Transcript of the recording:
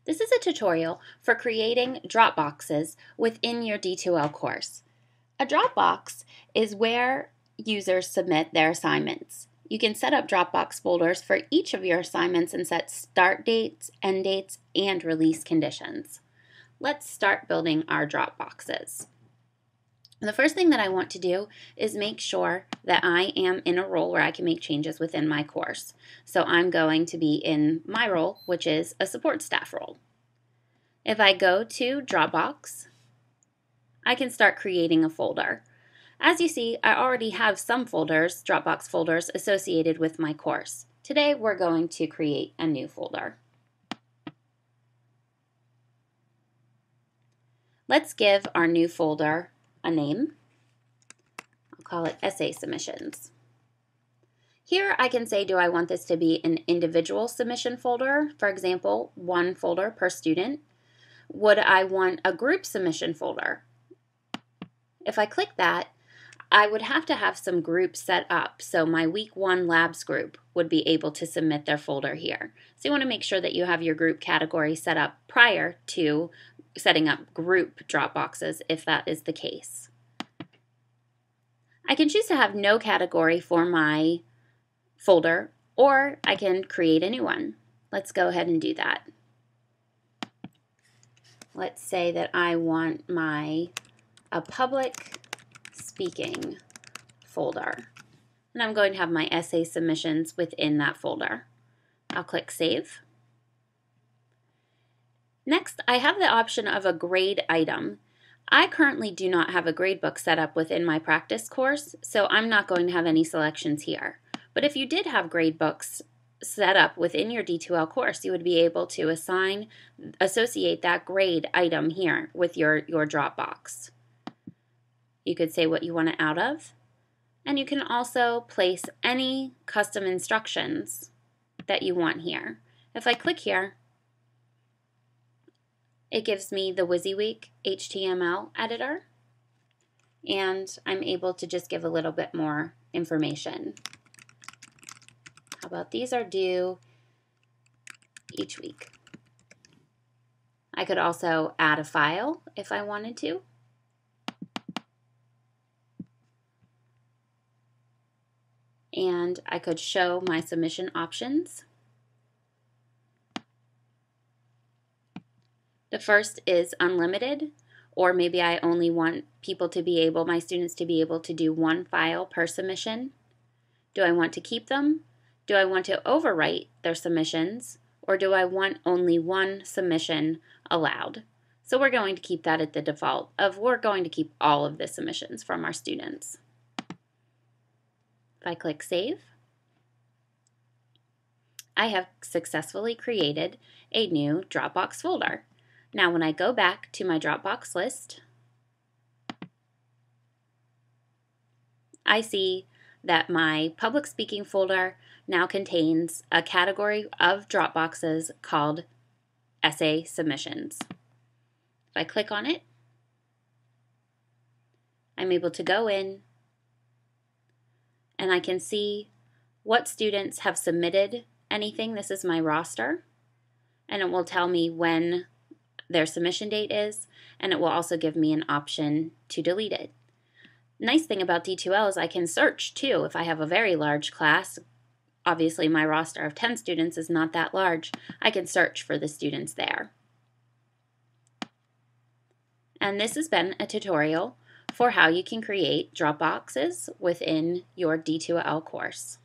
This is a tutorial for creating Dropboxes within your D2L course. A Dropbox is where users submit their assignments. You can set up Dropbox folders for each of your assignments and set start dates, end dates, and release conditions. Let's start building our Dropboxes. The first thing that I want to do is make sure that I am in a role where I can make changes within my course. So I'm going to be in my role, which is a support staff role. If I go to Dropbox, I can start creating a folder. As you see, I already have some folders, Dropbox folders, associated with my course. Today we're going to create a new folder. Let's give our new folder a name. I'll call it Essay Submissions. Here I can say, do I want this to be an individual submission folder? For example, one folder per student. Would I want a group submission folder? If I click that, I would have to have some groups set up. So my week 1 labs group would be able to submit their folder here. So you want to make sure that you have your group category set up prior to setting up group Dropboxes if that is the case. I can choose to have no category for my folder, or I can create a new one. Let's go ahead and do that. Let's say that I want a public speaking folder, and I'm going to have my essay submissions within that folder. I'll click Save. Next, I have the option of a grade item. I currently do not have a gradebook set up within my practice course, so I'm not going to have any selections here. But if you did have gradebooks set up within your D2L course, you would be able to associate that grade item here with your Dropbox. You could say what you want it out of, and you can also place any custom instructions that you want here. If I click here, it gives me the WYSIWYG HTML editor, and I'm able to just give a little bit more information. How about these are due each week? I could also add a file if I wanted to. And I could show my submission options. The first is unlimited, or maybe I only want my students to be able to do one file per submission. Do I want to keep them? Do I want to overwrite their submissions? Or do I want only one submission allowed? So we're going to keep that at the default of we're going to keep all of the submissions from our students. If I click Save, I have successfully created a new Dropbox folder. Now when I go back to my Dropbox list, I see that my public speaking folder now contains a category of Dropboxes called Essay Submissions. If I click on it, I'm able to go in and I can see what students have submitted anything. This is my roster, and it will tell me when their submission date is, and it will also give me an option to delete it. Nice thing about D2L is I can search too. If I have a very large class, obviously my roster of 10 students is not that large, I can search for the students there. And this has been a tutorial for how you can create Dropboxes within your D2L course.